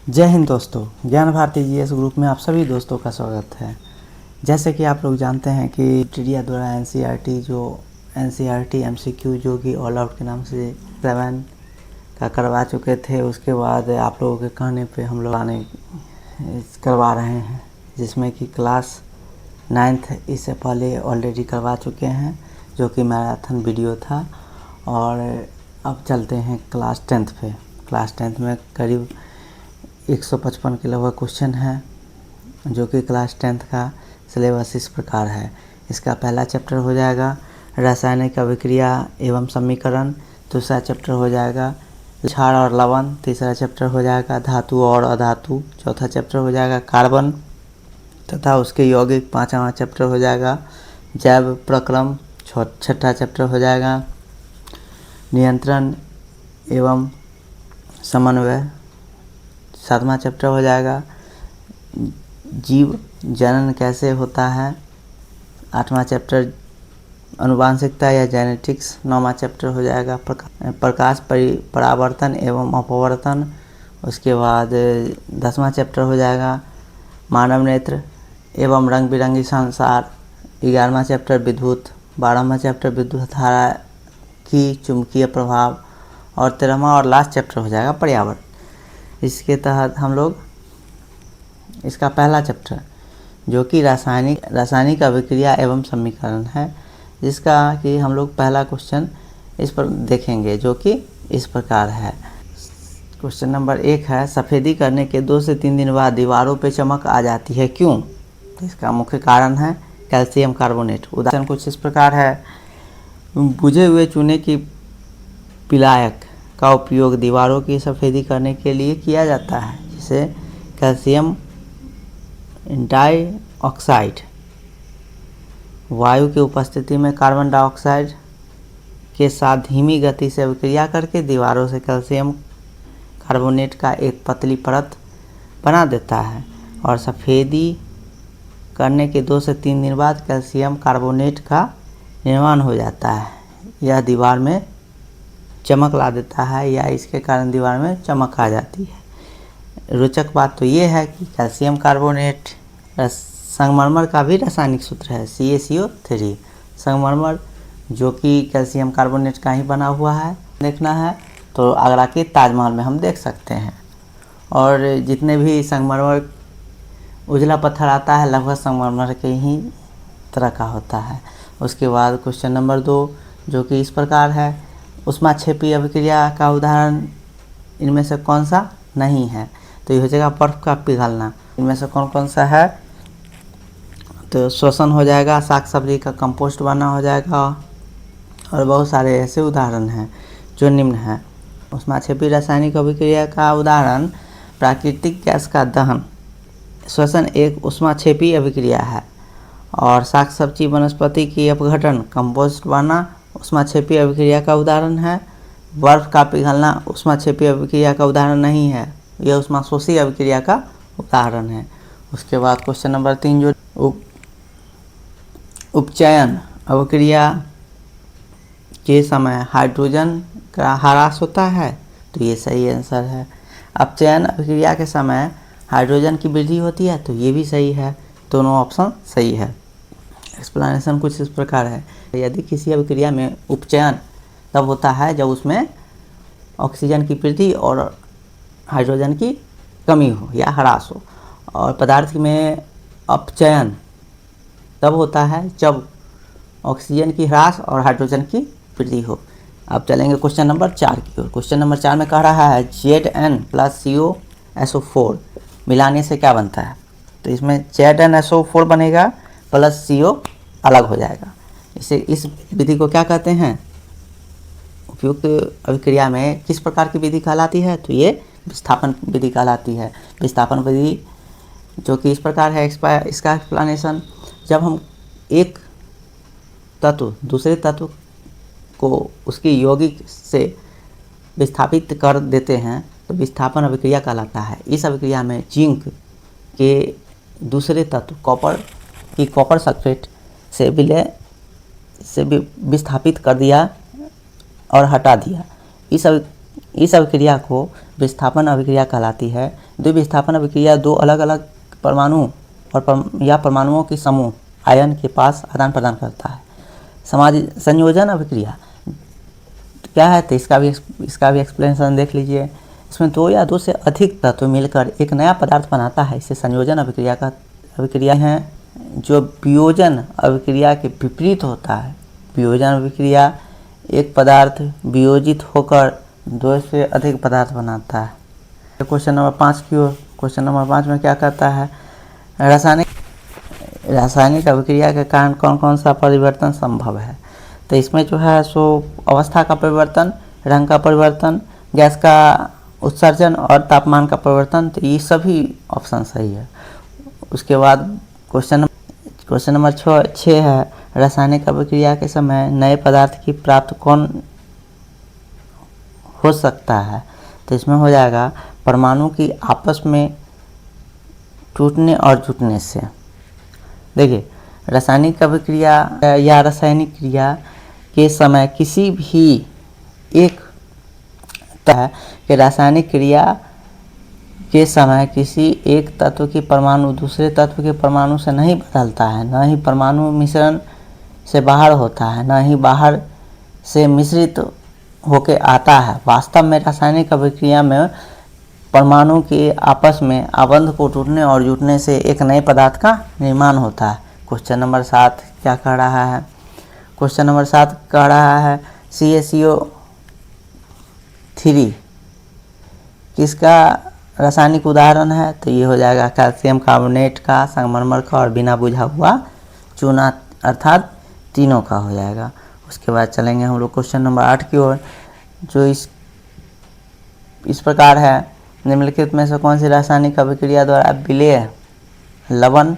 जय हिंद दोस्तों, ज्ञान भारती जीएस ग्रुप में आप सभी दोस्तों का स्वागत है। जैसे कि आप लोग जानते हैं कि टीडिया द्वारा एनसीईआरटी एमसीक्यू जो कि ऑल आउट के नाम से 7 का करवा चुके थे, उसके बाद आप लोगों के कहने पे हम लोग करवा रहे हैं, जिसमें कि क्लास 9th इससे पहले ऑलरेडी करवा चुके हैं, जो कि मैराथन वीडियो था। और अब चलते हैं क्लास 10th पे। क्लास 10th में करीब 155 के लगभग क्वेश्चन है, जो कि क्लास 10th का सिलेबस इस प्रकार है। इसका पहला चैप्टर हो जाएगा रासायनिक अभिक्रिया एवं समीकरण, दूसरा चैप्टर हो जाएगा क्षार और लवण, तीसरा चैप्टर हो जाएगा धातु और अधातु, चौथा चैप्टर हो जाएगा कार्बन तथा उसके यौगिक, पांचवा चैप्टर हो जाएगा जैव प्रक्रम, छठा चैप्टर हो जाएगा नियंत्रण एवं समन्वय, सातवां चैप्टर हो जाएगा जीव जनन कैसे होता है, आठवां चैप्टर अनुवांशिकता या जेनेटिक्स, नौवां चैप्टर हो जाएगा प्रकाश परावर्तन एवं अपवर्तन, उसके बाद 10वां चैप्टर हो जाएगा मानव नेत्र एवं रंग बिरंगी संसार, 11वां चैप्टर विद्युत, 12वां चैप्टर विद्युत धारा की चुंबकीय प्रभाव और 13वां और लास्ट चैप्टर हो जाएगा पर्यावरण। इसके तहत हम लोग इसका पहला चैप्टर जो कि रासायनिक अभिक्रिया एवं समीकरण है, जिसका कि हम लोग पहला क्वेश्चन इस पर देखेंगे, जो कि इस प्रकार है। क्वेश्चन नंबर 1 है, सफ़ेदी करने के 2 से 3 दिन बाद दीवारों पे चमक आ जाती है, क्यों? तो इसका मुख्य कारण है कैल्शियम कार्बोनेट। उदाहरण कुछ इस प्रकार है, बुझे हुए चूने की पिलायक का उपयोग दीवारों की सफ़ेदी करने के लिए किया जाता है, जिसे कैल्शियम डाइऑक्साइड वायु की उपस्थिति में कार्बन डाइऑक्साइड के साथ धीमी गति से अभिक्रिया करके दीवारों से कैल्शियम कार्बोनेट का एक पतली परत बना देता है और सफ़ेदी करने के 2 से 3 दिन बाद कैल्शियम कार्बोनेट का निर्माण हो जाता है। यह दीवार में चमक ला देता है या इसके कारण दीवार में चमक आ जाती है। रोचक बात तो ये है कि कैल्शियम कार्बोनेट संगमरमर का भी रासायनिक सूत्र है CaCO3। संगमरमर जो कि कैल्शियम कार्बोनेट का ही बना हुआ है, देखना है तो आगरा के ताजमहल में हम देख सकते हैं। और जितने भी संगमरमर उजला पत्थर आता है लगभग संगमरमर के ही तरह का होता है। उसके बाद क्वेश्चन नंबर 2 जो कि इस प्रकार है, ऊष्माक्षेपी अभिक्रिया का उदाहरण इनमें से कौन सा नहीं है? तो ये हो जाएगा बर्फ का पिघलना। इनमें से कौन कौन सा है? तो श्वसन हो जाएगा, साग सब्जी का कंपोस्ट बना हो जाएगा, और बहुत सारे ऐसे उदाहरण हैं जो निम्न हैं। ऊष्माक्षेपी रासायनिक अभिक्रिया का उदाहरण प्राकृतिक गैस का दहन, श्वसन एक ऊष्माक्षेपी अभिक्रिया है, और साग सब्जी वनस्पति की अपघटन कंपोस्ट बना ऊष्माक्षेपी अभिक्रिया का उदाहरण है। बर्फ का पिघलना ऊष्माक्षेपी अभिक्रिया का उदाहरण नहीं है, यह ऊष्माशोषी अभिक्रिया का उदाहरण है। उसके बाद क्वेश्चन नंबर 3 जो उपचयन अभिक्रिया के समय हाइड्रोजन का ह्रास होता है, तो ये सही आंसर है। अपचयन अभिक्रिया के समय हाइड्रोजन की वृद्धि होती है, तो ये भी सही है, दोनों ऑप्शन सही है। एक्सप्लेनेशन कुछ इस प्रकार है, यदि किसी अभिक्रिया में उपचयन तब होता है जब उसमें ऑक्सीजन की वृद्धि और हाइड्रोजन की कमी हो या ह्रास हो, और पदार्थ में अपचयन तब होता है जब ऑक्सीजन की ह्रास और हाइड्रोजन की वृद्धि हो। अब चलेंगे क्वेश्चन नंबर 4 की ओर। क्वेश्चन नंबर 4 में कह रहा है Zn + COSO4 मिलाने से क्या बनता है? तो इसमें ZnSO4 बनेगा प्लस CO अलग हो जाएगा। इस विधि को क्या कहते हैं? उपयुक्त अभिक्रिया में किस प्रकार की विधि कहलाती है? तो ये विस्थापन विधि कहलाती है। विस्थापन विधि जो कि इस प्रकार है, इसका एक्सप्लेनेशन, जब हम एक तत्व दूसरे तत्व को उसकी यौगिक से विस्थापित कर देते हैं तो विस्थापन अभिक्रिया कहलाता है। इस अभिक्रिया में जिंक के दूसरे तत्व कॉपर सल्फेट से विस्थापित कर दिया और हटा दिया। इस इस अभिक्रिया को विस्थापन अभिक्रिया कहलाती है। द्विविस्थापन अभिक्रिया दो अलग अलग परमाणु या परमाणुओं के समूह आयन के पास आदान प्रदान करता है। संयोजन अभिक्रिया क्या है, तो इसका भी एक्सप्लेनेशन देख लीजिए। इसमें दो या दो से अधिक तत्व मिलकर एक नया पदार्थ बनाता है, इसे संयोजन अभिक्रिया है। जो वियोजन अभिक्रिया के विपरीत होता है। वियोजन अभिक्रिया एक पदार्थ वियोजित होकर दो से अधिक पदार्थ बनाता है। क्वेश्चन नंबर 5 की ओर। क्वेश्चन नंबर 5 में क्या कहता है, रासायनिक अभिक्रिया के कारण कौन कौन सा परिवर्तन संभव है। तो इसमें जो है सो अवस्था का परिवर्तन, रंग का परिवर्तन, गैस का उत्सर्जन और तापमान का परिवर्तन, तो ये सभी ऑप्शन सही है। उसके बाद क्वेश्चन नंबर 6 है, रासायनिक अभिक्रिया के समय नए पदार्थ की प्राप्त कौन हो सकता है। तो इसमें हो जाएगा परमाणु की आपस में टूटने और जुटने से। देखिए, रासायनिक अभिक्रिया या रासायनिक क्रिया के समय किसी भी एक है कि रासायनिक क्रिया के समय किसी एक तत्व की परमाणु दूसरे तत्व के परमाणु से नहीं बदलता है, न ही परमाणु मिश्रण से बाहर होता है, न ही बाहर से मिश्रित होके आता है। वास्तव में रासायनिक अभिक्रिया में परमाणु के आपस में आबंध को टूटने और जुटने से एक नए पदार्थ का निर्माण होता है। क्वेश्चन नंबर 7 क्या कह रहा है, क्वेश्चन नंबर 7 कह रहा है CaCO3 किसका रासायनिक उदाहरण है। तो ये हो जाएगा कैल्शियम कार्बोनेट का, संगमरमर का और बिना बुझा हुआ चूना, अर्थात तीनों का हो जाएगा। उसके बाद चलेंगे हम लोग क्वेश्चन नंबर 8 की ओर, जो इस प्रकार है, निम्नलिखित में से कौन सी रासायनिक अभिक्रिया द्वारा विलेय लवण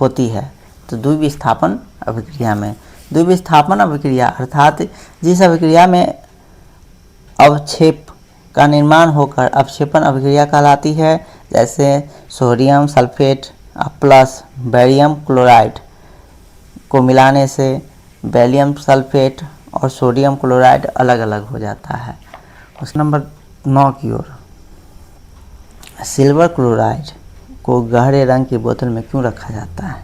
होती है। तो द्विविस्थापन अभिक्रिया में, द्विविस्थापन अभिक्रिया अर्थात जिस अभिक्रिया में अवक्षेप का निर्माण होकर अवक्षेपन अभिक्रिया कहलाती है। जैसे sodium sulphate plus barium chloride को मिलाने से बेरियम सल्फेट और सोडियम क्लोराइड अलग अलग हो जाता है। क्वेश्चन नंबर 9 की ओर, सिल्वर क्लोराइड को गहरे रंग की बोतल में क्यों रखा जाता है।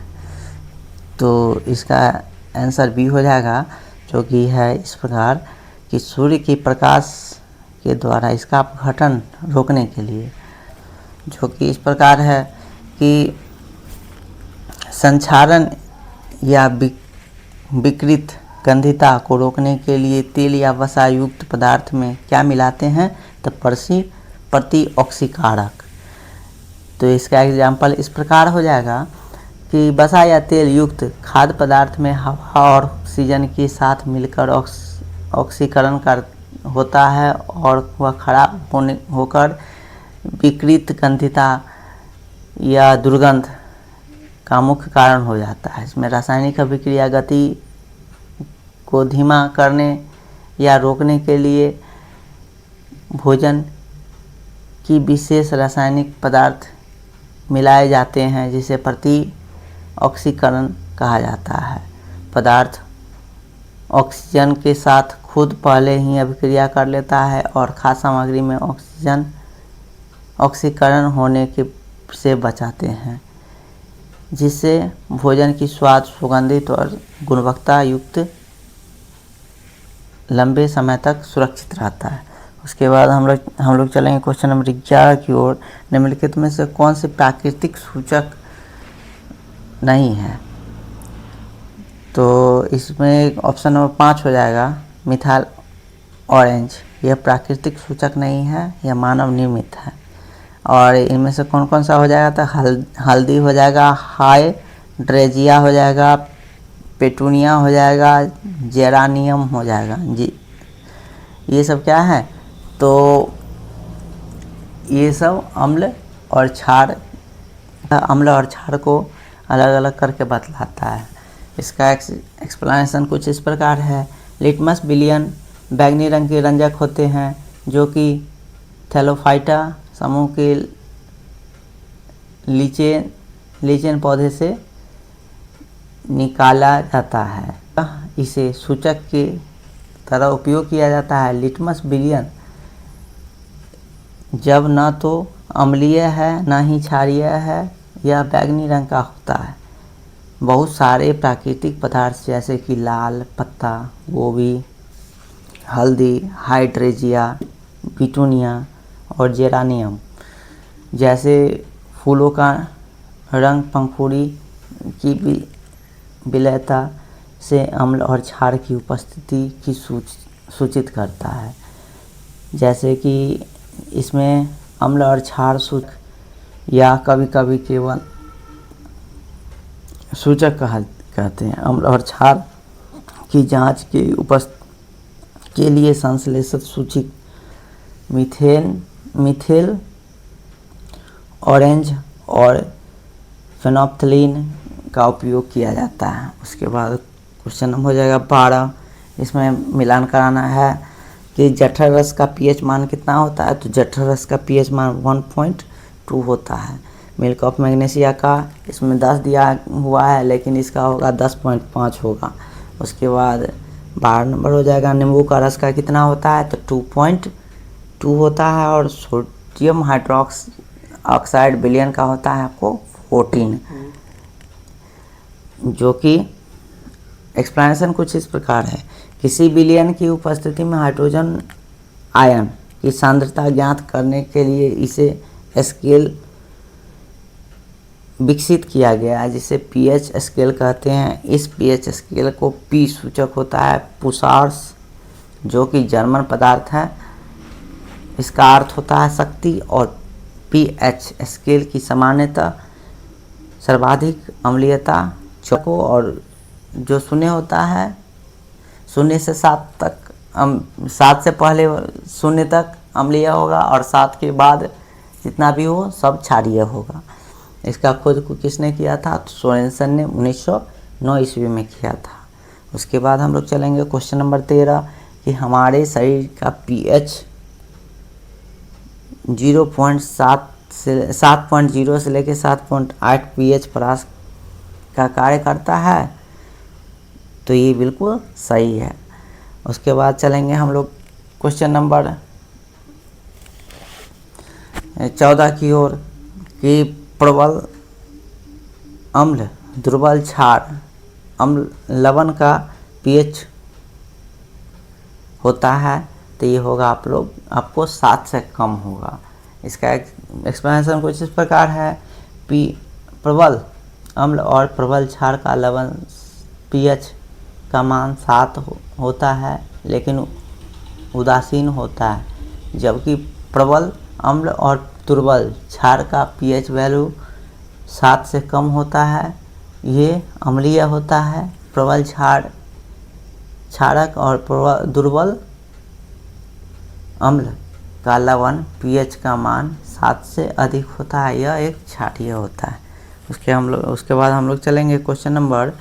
तो इसका आंसर बी हो जाएगा, जो कि है इस प्रकार कि सूर्य की प्रकाश के द्वारा इसका अपघटन रोकने के लिए, जो कि इस प्रकार है कि संक्षारण या विकृत गंधिता को रोकने के लिए तेल या वसा युक्त पदार्थ में क्या मिलाते हैं। तो प्रतिऑक्सीकारक। तो इसका एग्जाम्पल इस प्रकार हो जाएगा कि वसा या तेल युक्त खाद्य पदार्थ में हवा और ऑक्सीजन के साथ मिलकर ऑक्सीकरण कर होता है और वह खराब होकर विकृत गंधिता या दुर्गंध का मुख्य कारण हो जाता है। इसमें रासायनिक अभिक्रिया गति को धीमा करने या रोकने के लिए भोजन की विशेष रासायनिक पदार्थ मिलाए जाते हैं, जिसे प्रतिऑक्सीकरण कहा जाता है। पदार्थ ऑक्सीजन के साथ खुद पहले ही अभिक्रिया कर लेता है और खाद्य सामग्री में ऑक्सीकरण होने के से बचाते हैं, जिससे भोजन की स्वाद सुगंधित और गुणवत्ता युक्त लंबे समय तक सुरक्षित रहता है। उसके बाद हम लोग चलेंगे क्वेश्चन नंबर 11 की ओर। निम्नलिखित में से कौन से प्राकृतिक सूचक नहीं है। तो इसमें ऑप्शन नंबर 5 हो जाएगा, मिथाइल ऑरेंज। यह प्राकृतिक सूचक नहीं है, यह मानव निर्मित है। और इनमें से कौन कौन सा हो जाएगा, तो हल्दी हो जाएगा, हाइड्रेजिया हो जाएगा, पेटूनिया हो जाएगा, जेरानियम हो जाएगा जी। ये सब क्या है, तो ये सब अम्ल और क्षार को अलग अलग करके बतलाता है। इसका एक्सप्लेनेशन कुछ इस प्रकार है। लिटमस विलियन बैंगनी रंग के रंजक होते हैं, जो कि थैलोफाइटा समूह के लीचेन पौधे से निकाला जाता है। इसे सूचक की तरह उपयोग किया जाता है। लिटमस विलियन जब न तो अम्लीय है न ही क्षारीय है, यह बैंगनी रंग का होता है। बहुत सारे प्राकृतिक पदार्थ जैसे कि लाल पत्ता गोभी, हल्दी, हाइड्रेंजिया, पिटूनिया और जेरानियम जैसे फूलों का रंग पंखुड़ी की विलयता से अम्ल और क्षार की उपस्थिति की सूचित करता है। जैसे कि इसमें अम्ल और क्षार सूचक या कभी कभी केवल सूचक कहते हैं। अम्ल और क्षार की जांच के के लिए संश्लेषित सूचक मिथेल ऑरेंज और फेनोल्फथालीन का उपयोग किया जाता है। उसके बाद क्वेश्चन नंबर हो जाएगा 12। इसमें मिलान कराना है कि जठर रस का पीएच मान कितना होता है। तो जठर रस का पीएच मान 1.2 होता है। मिल्क ऑफ मैग्नीशिया का इसमें 10 दिया हुआ है, लेकिन इसका होगा 10.5 होगा। उसके बाद 12 नंबर हो जाएगा नींबू का रस का कितना होता है। तो 2.2 होता है। और सोडियम हाइड्रोक्स ऑक्साइड विलयन का होता है आपको 14, जो कि एक्सप्लेनेशन कुछ इस प्रकार है। किसी विलयन की उपस्थिति में हाइड्रोजन आयन की सांद्रता ज्ञात करने के लिए इसे स्केल विकसित किया गया है, जिसे पीएच स्केल कहते हैं। इस पीएच स्केल को पी सूचक होता है पुसार्स, जो कि जर्मन पदार्थ है। इसका अर्थ होता है शक्ति। और पीएच स्केल की सामान्यतः सर्वाधिक अम्लीयता चौको और जो शून्य होता है, 0 से 7 तक 7 से पहले 0 तक अम्लीय होगा और 7 के बाद जितना भी हो सब क्षारीय होगा। इसका खोज किसने किया था। तो सोरेनसन ने 1909 ईस्वी में किया था। उसके बाद हम लोग चलेंगे क्वेश्चन नंबर 13 कि हमारे शरीर का पीएच 7.0 से लेकर 7.8 पीएच परास का कार्य करता है। तो ये बिल्कुल सही है। उसके बाद चलेंगे हम लोग क्वेश्चन नंबर 14 की ओर कि प्रबल अम्ल, दुर्बल क्षार, अम्ल, लवण का पीएच होता है। तो ये होगा आपको 7 से कम होगा। इसका एक्सप्लेनेशन कुछ इस प्रकार है। प्रबल अम्ल और प्रबल क्षार का लवण पीएच का मान 7 होता है, लेकिन उदासीन होता है। जबकि प्रबल अम्ल और दुर्बल क्षार का पीएच वैल्यू 7 से कम होता है। ये अम्लीय होता है। प्रबल क्षारक और दुर्बल अम्ल का लवण पीएच का मान 7 से अधिक होता है। यह एक क्षारीय होता है। उसके बाद हम लोग चलेंगे क्वेश्चन नंबर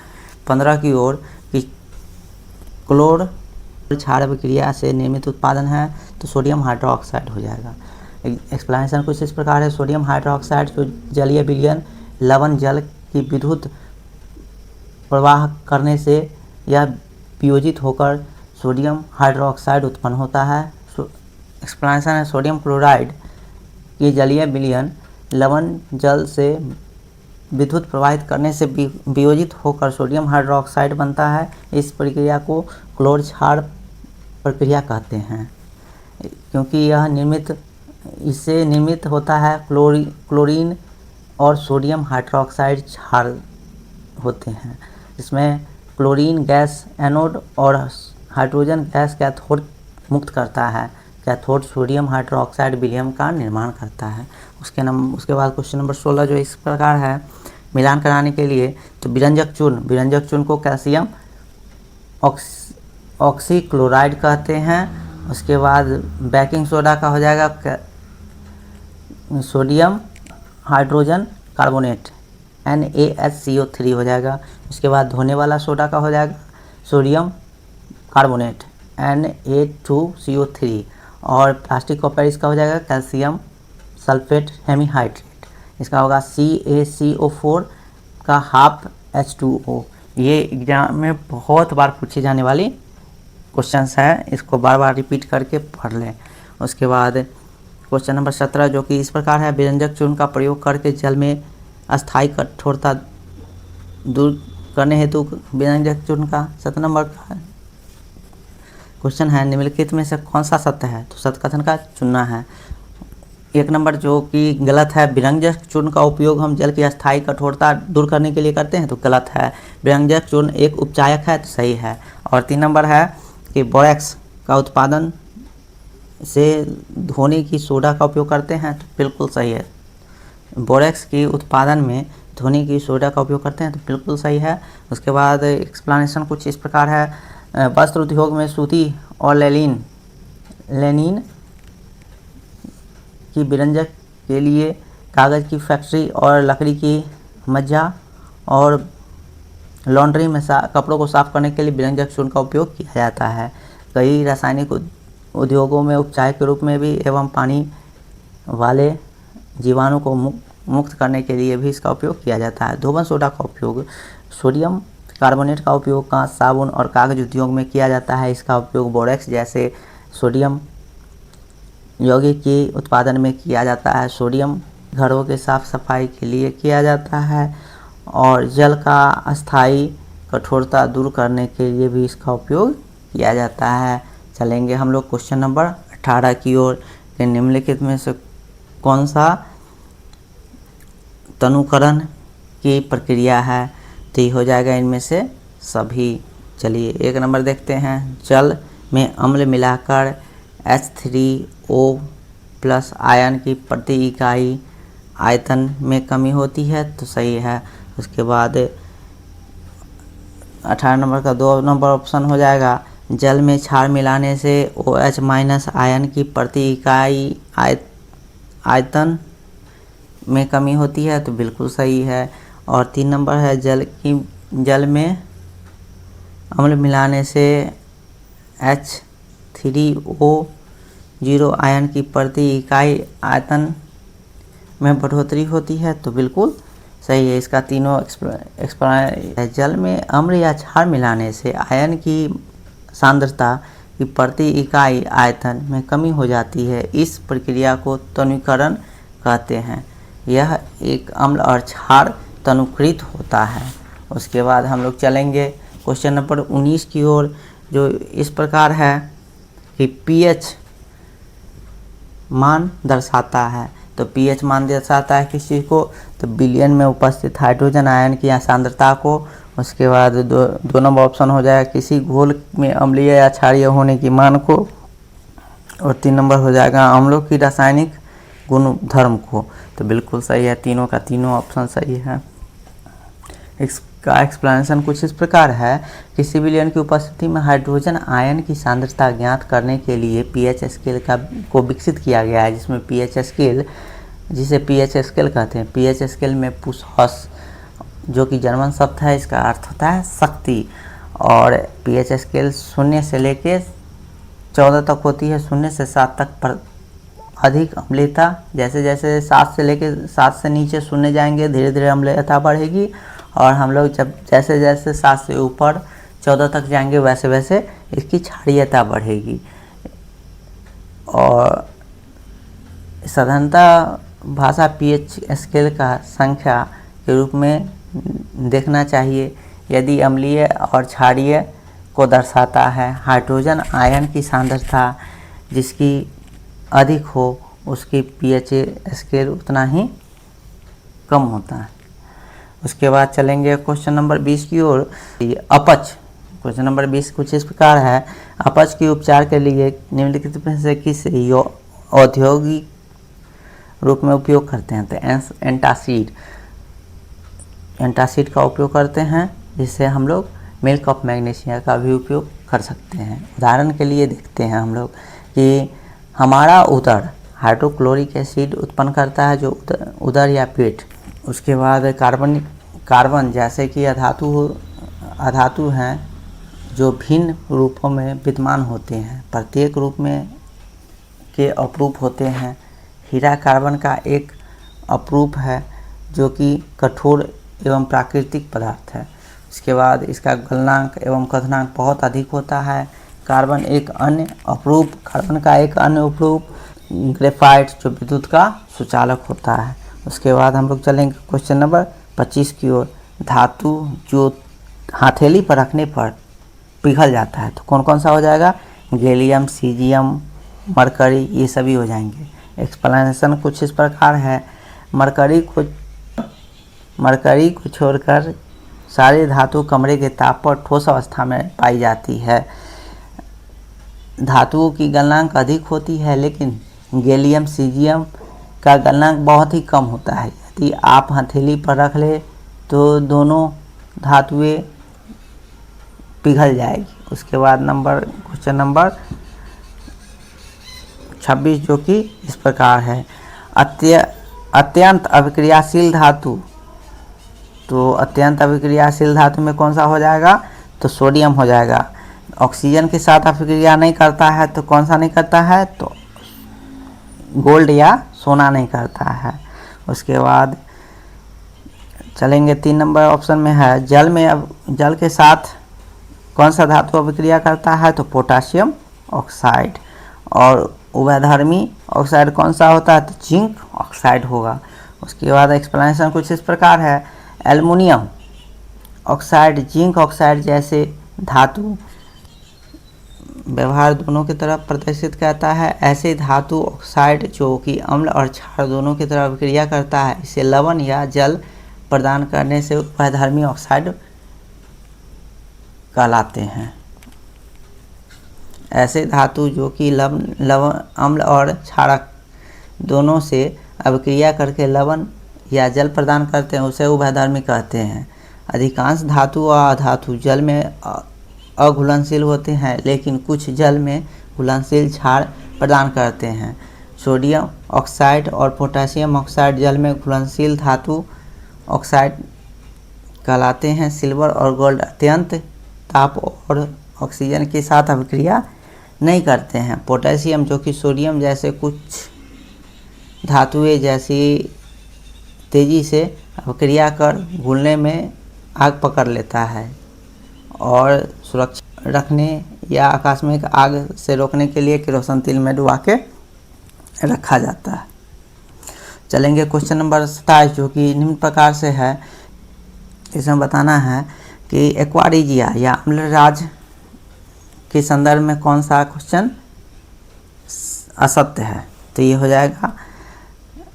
15 की ओर कि क्लोर क्षार अभिक्रिया से निर्मित उत्पादन है। तो सोडियम हाइड्रोक्साइड हो जाएगा। एक्सप्लेनेशन कुछ इस प्रकार है। सोडियम हाइड्रोक्साइड जो जलीय विलयन लवण जल की विद्युत प्रवाह करने से यह वियोजित होकर सोडियम हाइड्रोक्साइड उत्पन्न होता है। एक्सप्लेनेशन है सोडियम क्लोराइड की जलीय विलयन लवण जल से विद्युत प्रवाहित करने से वियोजित होकर सोडियम हाइड्रोक्साइड बनता है। इस प्रक्रिया को क्लोर क्षार प्रक्रिया कहते हैं, क्योंकि इससे निर्मित होता है क्लोरीन और सोडियम हाइड्रोक्साइड क्षार होते हैं। इसमें क्लोरीन गैस एनोड और हाइड्रोजन गैस कैथोड मुक्त करता है। कैथोड सोडियम हाइड्रोक्साइड विलयन का निर्माण करता है। उसके बाद क्वेश्चन नंबर 16 जो इस प्रकार है। मिलान कराने के लिए तो विरंजक चूर्ण को कैल्शियम ऑक्सीक्लोराइड कहते हैं। उसके बाद बेकिंग सोडा का हो जाएगा सोडियम हाइड्रोजन कार्बोनेट NaHCO3 हो जाएगा। उसके बाद धोने वाला सोडा का हो जाएगा सोडियम कार्बोनेट Na2CO3। और प्लास्टिक कॉपर इसका हो जाएगा कैल्शियम सल्फेट हेमीहाइड्रेट। इसका होगा CaCO4 का हाफ H2O। ये एग्जाम में बहुत बार पूछी जाने वाली क्वेश्चंस है। इसको बार बार रिपीट करके पढ़ लें। उसके बाद क्वेश्चन नंबर 17 जो कि इस प्रकार है, व्यंजक चूर्ण का प्रयोग करके जल में अस्थायी कठोरता दूर करने हेतु व्यंजक चूर्ण का 7 नंबर का क्वेश्चन है, निम्नलिखित में से कौन सा सत्य है? तो सत्य कथन का चुनना है। 1 नंबर जो कि गलत है, व्यंजक चूर्ण का उपयोग हम जल की अस्थायी कठोरता दूर करने के लिए करते हैं, तो गलत है। व्यंजक चूर्ण एक उपचायक है, तो सही है। और 3 नंबर है कि बोरेक्स का उत्पादन से धोने की सोडा का उपयोग करते हैं, तो बिल्कुल सही है। बोरेक्स के उत्पादन में धोने की सोडा का उपयोग करते हैं, तो बिल्कुल सही है। उसके बाद एक्सप्लेनेशन कुछ इस प्रकार है, वस्त्र उद्योग में सूती और लेनिन की व्यंजक के लिए कागज़ की फैक्ट्री और लकड़ी की मज्जा और लॉन्ड्री में कपड़ों को साफ करने के लिए व्यंजक चूर्ण का उपयोग किया जाता है। कई रासायनिक उद्योगों में उपचार के रूप में भी एवं पानी वाले जीवाणु को मुक्त करने के लिए भी इसका उपयोग किया जाता है। धोवन सोडा का उपयोग, सोडियम कार्बोनेट का उपयोग कांच, साबुन और कागज उद्योग में किया जाता है। इसका उपयोग बोरेक्स जैसे सोडियम यौगिक के उत्पादन में किया जाता है। सोडियम घरों के साफ सफाई के लिए किया जाता है और जल का अस्थायी कठोरता दूर करने के लिए भी इसका उपयोग किया जाता है। चलेंगे हम लोग क्वेश्चन नंबर 18 की ओर। निम्नलिखित में से कौन सा तनुकरण की प्रक्रिया है? तो ये हो जाएगा इनमें से सभी। चलिए 1 नंबर देखते हैं, जल में अम्ल मिलाकर H3O+ आयन की प्रति इकाई आयतन में कमी होती है, तो सही है। उसके बाद 18 नंबर का 2 नंबर ऑप्शन हो जाएगा, जल में क्षार मिलाने से OH- आयन की प्रति इकाई आयतन में कमी होती है, तो बिल्कुल सही है। और 3 नंबर है, जल में अम्ल मिलाने से H3O आयन की प्रति इकाई आयतन में बढ़ोतरी होती है, तो बिल्कुल सही है। इसका तीनों एक्सप्लेन, जल में अम्ल या क्षार मिलाने से आयन की सांद्रता की प्रति इकाई आयतन में कमी हो जाती है। इस प्रक्रिया को तनुकरण कहते हैं। यह एक अम्ल और क्षार तनुकृत होता है। उसके बाद हम लोग चलेंगे क्वेश्चन नंबर 19 की ओर, जो इस प्रकार है कि pH मान दर्शाता है। तो pH मान दर्शाता है किस चीज़ को? तो बिलियन में उपस्थित हाइड्रोजन आयन की सांद्रता को। उसके बाद 2 नंबर ऑप्शन हो जाएगा, किसी घोल में अम्लीय या क्षारीय होने की मान को। और 3 नंबर हो जाएगा, अम्लों की रासायनिक गुणधर्म को। तो बिल्कुल सही है, तीनों का तीनों ऑप्शन सही है। इसका एक्सप्लेनेशन कुछ इस प्रकार है, किसी विलयन की उपस्थिति में हाइड्रोजन आयन की सांद्रता ज्ञात करने के लिए pH स्केल को विकसित किया गया है, जिसमें pH स्केल, जिसे pH स्केल कहते हैं। pH स्केल में पुशहस जो कि जर्मन शब्द है, इसका अर्थ होता है शक्ति। और pH स्केल 0 से लेके 14 तक होती है। 0 से 7 तक पर अधिक अम्लता, जैसे जैसे 7 से नीचे 0 जाएंगे, धीरे धीरे अम्लता बढ़ेगी। और हम लोग जैसे जैसे 7 से ऊपर 14 तक जाएंगे, वैसे वैसे इसकी क्षारीयता बढ़ेगी। और साधारणतः भाषा pH स्केल का संख्या के रूप में देखना चाहिए। यदि अम्लीय और क्षारीय को दर्शाता है, हाइड्रोजन आयन की सांद्रता जिसकी अधिक हो उसकी pH स्केल उतना ही कम होता है। उसके बाद चलेंगे क्वेश्चन नंबर 20 की ओर। अपच, क्वेश्चन नंबर 20 कुछ इस प्रकार है, अपच के उपचार के लिए निम्नलिखित में से किस औद्योगिक रूप में उपयोग करते हैं? तो एंटासिड का उपयोग करते हैं, जिससे हम लोग मिल्क ऑफ मैग्नीशिया का भी उपयोग कर सकते हैं। उदाहरण के लिए देखते हैं हम लोग कि हमारा उदर हाइड्रोक्लोरिक एसिड उत्पन्न करता है, जो उदर या पेट। उसके बाद कार्बन जैसे कि अधातु हैं जो भिन्न रूपों में विद्यमान होते हैं, प्रत्येक रूप में के अपरूप होते हैं। हीरा कार्बन का एक अपरूप है जो कि कठोर एवं प्राकृतिक पदार्थ है। इसके बाद इसका गलनांक एवं क्वथनांक बहुत अधिक होता है। कार्बन का एक अन्य अपरूप ग्रेफाइट जो विद्युत का सुचालक होता है। उसके बाद हम लोग चलेंगे क्वेश्चन नंबर 25 की ओर। धातु जो हथेली पर रखने पर पिघल जाता है तो कौन कौन सा हो जाएगा? गैलियम, सीजियम, मरकरी, ये सभी हो जाएंगे। एक्सप्लेनेशन कुछ इस प्रकार है। मरकरी को छोड़कर सारी धातु कमरे के ताप पर ठोस अवस्था में पाई जाती है। धातुओं की गलनांक अधिक होती है, लेकिन गैलियम, सीजियम का गलनांक बहुत ही कम होता है। यदि आप हथेली पर रख ले तो दोनों धातुएं पिघल जाएगी। उसके बाद क्वेश्चन नंबर 26 जो कि इस प्रकार है। अत्यंत अभिक्रियाशील धातु, तो अत्यंत अभिक्रियाशील धातु में कौन सा हो जाएगा? तो सोडियम हो जाएगा। ऑक्सीजन के साथ अभिक्रिया नहीं करता है तो कौन सा नहीं करता है? तो गोल्ड या सोना नहीं करता है। उसके बाद चलेंगे 3 नंबर ऑप्शन में है। जल के साथ कौन सा धातु अभिक्रिया करता है? तो पोटासियम ऑक्साइड। और उभयधर्मी ऑक्साइड कौन सा होता है? तो जिंक ऑक्साइड होगा। उसके बाद एक्सप्लेनेशन कुछ इस प्रकार है। एल्युमिनियम ऑक्साइड, जिंक ऑक्साइड जैसे धातु व्यवहार दोनों की तरफ प्रदर्शित करता है। ऐसे धातु ऑक्साइड जो कि अम्ल और क्षार दोनों की तरफ अभिक्रिया करता है, इसे लवण या जल प्रदान करने से उभयधर्मी ऑक्साइड कहलाते हैं। ऐसे धातु जो कि लवण, अम्ल और क्षारक दोनों से अभिक्रिया करके लवण या जल प्रदान करते हैं, उसे उभयधर्मी कहते हैं। अधिकांश धातु व अधातु जल में अघुलनशील होते हैं, लेकिन कुछ जल में घुलनशील क्षार प्रदान करते हैं। सोडियम ऑक्साइड और पोटासियम ऑक्साइड जल में घुलनशील धातु ऑक्साइड कहलाते हैं। सिल्वर और गोल्ड अत्यंत ताप और ऑक्सीजन के साथ अभिक्रिया नहीं करते हैं। पोटेशियम जो कि सोडियम जैसे कुछ धातुएं जैसी तेजी से अभिक्रिया कर घुलने में आग पकड़ लेता है और सुरक्षित रखने या आकस्मिक आग से रोकने के लिए केरोसिन तेल में डुबा के रखा जाता है। चलेंगे क्वेश्चन नंबर 27 जो कि निम्न प्रकार से है। इसमें बताना है कि एक्वारिजिया या अम्लराज के संदर्भ में कौन सा क्वेश्चन असत्य है? तो ये हो जाएगा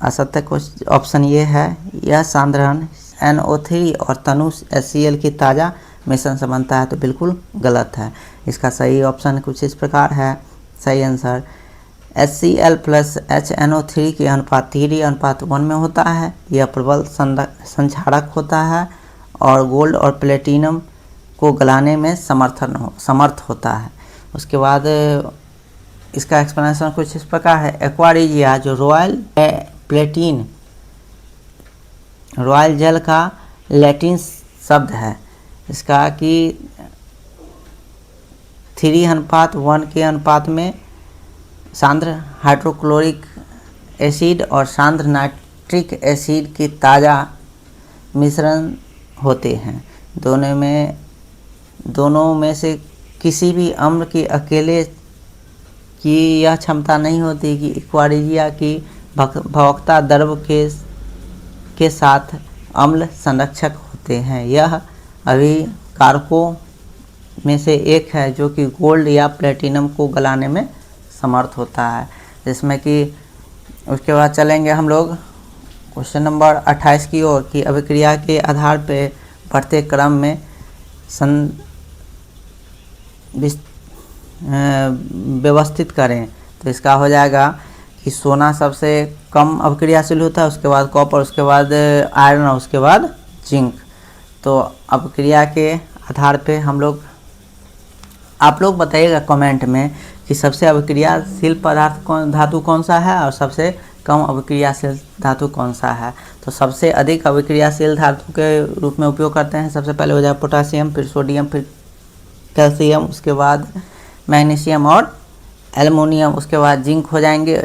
असत्य ऑप्शन ये है। यह सांद्रण NO3 और तनु HCl की ताज़ा मिश्रण से बनता है, तो बिल्कुल गलत है। इसका सही ऑप्शन कुछ इस प्रकार है। सही आंसर HCl प्लस HNO3 के अनुपात 3:1 में होता है। यह प्रबल संक्षारक होता है और गोल्ड और प्लेटिनम को गलाने में समर्थ होता है। उसके बाद इसका एक्सप्लेनेशन कुछ इस प्रकार है। एक्वारिजिया जो रॉयल जल का लैटिन शब्द है। इसका कि 3:1 के अनुपात में सांद्र हाइड्रोक्लोरिक एसिड और सांद्र नाइट्रिक एसिड की ताज़ा मिश्रण होते हैं। दोनों में से किसी भी अम्ल की अकेले की यह क्षमता नहीं होती कि एक्वारिजिया की भवकता द्रव के साथ अम्ल संरक्षक होते हैं। यह अभिकारकों में से एक है जो कि गोल्ड या प्लेटिनम को गलाने में समर्थ होता है। जिसमें कि उसके बाद चलेंगे हम लोग क्वेश्चन नंबर 28 की ओर कि अभिक्रिया के आधार पर बढ़ते क्रम में व्यवस्थित करें। तो इसका हो जाएगा कि सोना सबसे कम अभिक्रियाशील होता है, उसके बाद कॉपर, उसके बाद आयरन और उसके बाद जिंक। तो अभिक्रिया के आधार पे आप लोग बताइएगा कमेंट में कि सबसे अभिक्रियाशील धातु कौन सा है और सबसे कम अभिक्रियाशील धातु कौन सा है। तो सबसे अधिक अभिक्रियाशील धातु के रूप में उपयोग करते हैं। सबसे पहले हो जाए पोटासियम, फिर सोडियम, फिर कैल्शियम, उसके बाद मैग्नीशियम और एल्युमिनियम, उसके बाद जिंक हो जाएंगे।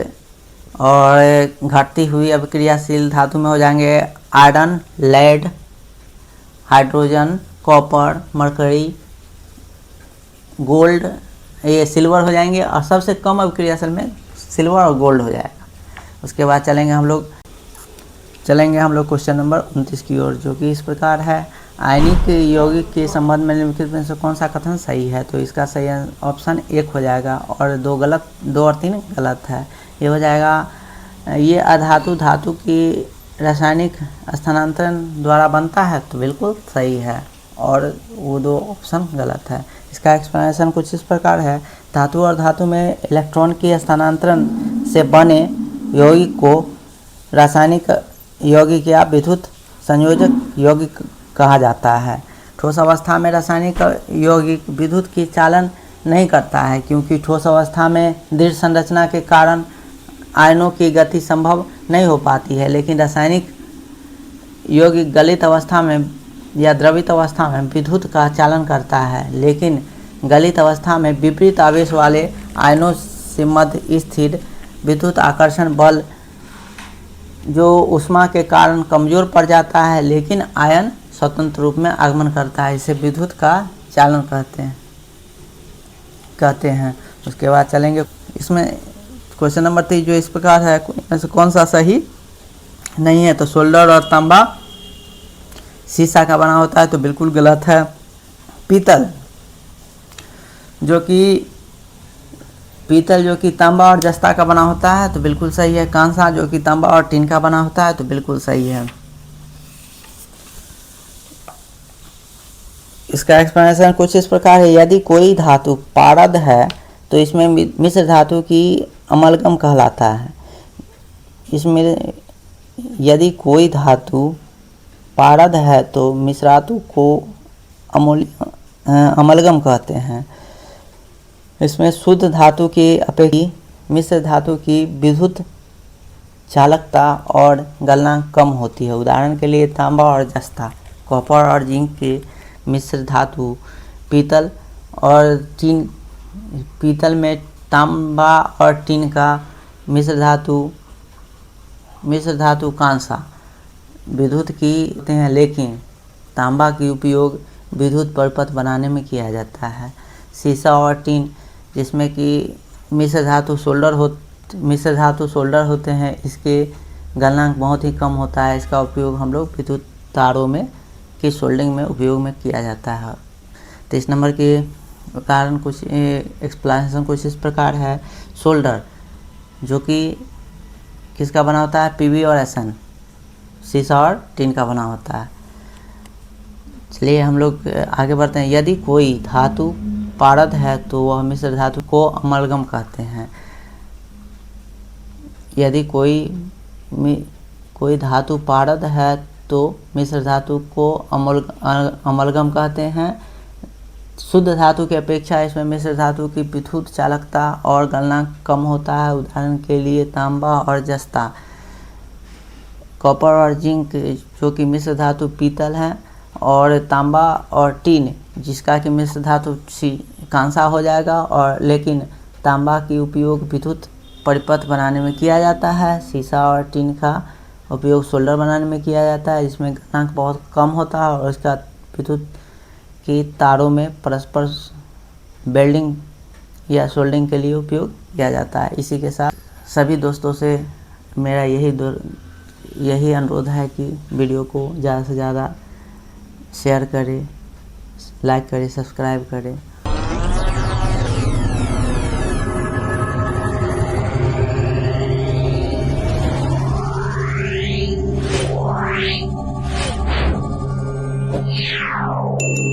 और घटती हुई अभिक्रियाशील धातु में हो जाएंगे iron, lead, hydrogen, copper, mercury, gold, ये सिल्वर हो जाएंगे। और सबसे कम अभिक्रियाशील में सिल्वर और गोल्ड हो जाएगा। उसके बाद चलेंगे हम लोग क्वेश्चन नंबर 29 की ओर, जो कि इस प्रकार है। आयनिक यौगिक के संबंध में निम्नलिखित में से कौन सा कथन सही है? तो इसका सही ऑप्शन 1 हो जाएगा और 2 और 3 गलत है। ये हो जाएगा, ये अधातु धातु की रासायनिक स्थानांतरण द्वारा बनता है, तो बिल्कुल सही है, और वो 2 ऑप्शन गलत है। इसका एक्सप्लेनेशन कुछ इस प्रकार है। धातु और धातु में इलेक्ट्रॉन के स्थानांतरण से बने यौगिक को रासायनिक यौगिक या विद्युत संयोजक यौगिक कहा जाता है। ठोस अवस्था में रासायनिक यौगिक विद्युत की चालन नहीं करता है, क्योंकि ठोस अवस्था में दृढ़ संरचना के कारण आयनों की गति संभव नहीं हो पाती है, लेकिन रासायनिक यौगिक गलित अवस्था में या द्रवित अवस्था में विद्युत का चालन करता है, लेकिन गलित अवस्था में विपरीत आवेश वाले आयनों से मध्य स्थिर विद्युत आकर्षण बल जो ऊष्मा के कारण कमजोर पड़ जाता है, लेकिन आयन स्वतंत्र रूप में आगमन करता है। इसे विद्युत का चालन कहते हैं। उसके बाद चलेंगे इसमें क्वेश्चन नंबर 3, जो इस प्रकार है, ऐसे कौन सा सही नहीं है? तो सोल्डर और तांबा शीशा का बना होता है, तो बिल्कुल गलत है। पीतल जो कि तांबा और जस्ता का बना होता है, तो बिल्कुल सही है। कांसा जो कि तांबा और टीन का बना होता है, तो बिल्कुल सही है। इसका एक्सप्लेनेशन कुछ इस प्रकार है। यदि कोई धातु पारद है तो इसमें मिश्र धातु की अमलगम कहलाता है। इसमें यदि कोई धातु पारद है तो मिश्र धातु को अमलगम कहते हैं। इसमें शुद्ध धातु की अपेक्षा मिश्र धातु की विद्युत चालकता और गलनांक कम होती है। उदाहरण के लिए तांबा और जस्ता, कॉपर और जिंक के मिश्र धातु पीतल और टीन, पीतल में तांबा और टीन का मिश्र धातु कांसा विद्युत की होते हैं, लेकिन तांबा की उपयोग विद्युत परिपथ बनाने में किया जाता है। शीशा और टीन जिसमें कि मिश्र धातु सोल्डर होते हैं, इसके गलनांक बहुत ही कम होता है। इसका उपयोग हम लोग विद्युत तारों में की सोल्डरिंग में उपयोग में किया जाता है। 23 नंबर के कारण कुछ एक्सप्लेनेशन कुछ इस प्रकार है। सोल्डर जो कि किसका बना होता है? पीवी और एसएन, शीशा और टीन का बना होता है। चलिए हम लोग आगे बढ़ते हैं। यदि कोई धातु पारद है तो वह मिश्र धातु को अमलगम कहते हैं। यदि कोई धातु पारद है तो मिश्र धातु को अमलगम कहते हैं। शुद्ध धातु की अपेक्षा इसमें मिश्र धातु की विद्युत चालकता और गलनांक कम होता है। उदाहरण के लिए तांबा और जस्ता, कॉपर और जिंक जो कि मिश्र धातु पीतल है, और तांबा और टीन जिसका कि मिश्र धातु कांसा हो जाएगा, और लेकिन तांबा की उपयोग विद्युत परिपथ बनाने में किया जाता है। शीशा और टीन का उपयोग सोल्डर बनाने में किया जाता है, जिसमें गलनांक बहुत कम होता है और इसका विद्युत की तारों में परस्पर वेल्डिंग या सोल्डरिंग के लिए उपयोग किया जाता है। इसी के साथ सभी दोस्तों से मेरा यही अनुरोध है कि वीडियो को ज़्यादा से ज़्यादा शेयर करें, लाइक करें, सब्सक्राइब करें। Wow.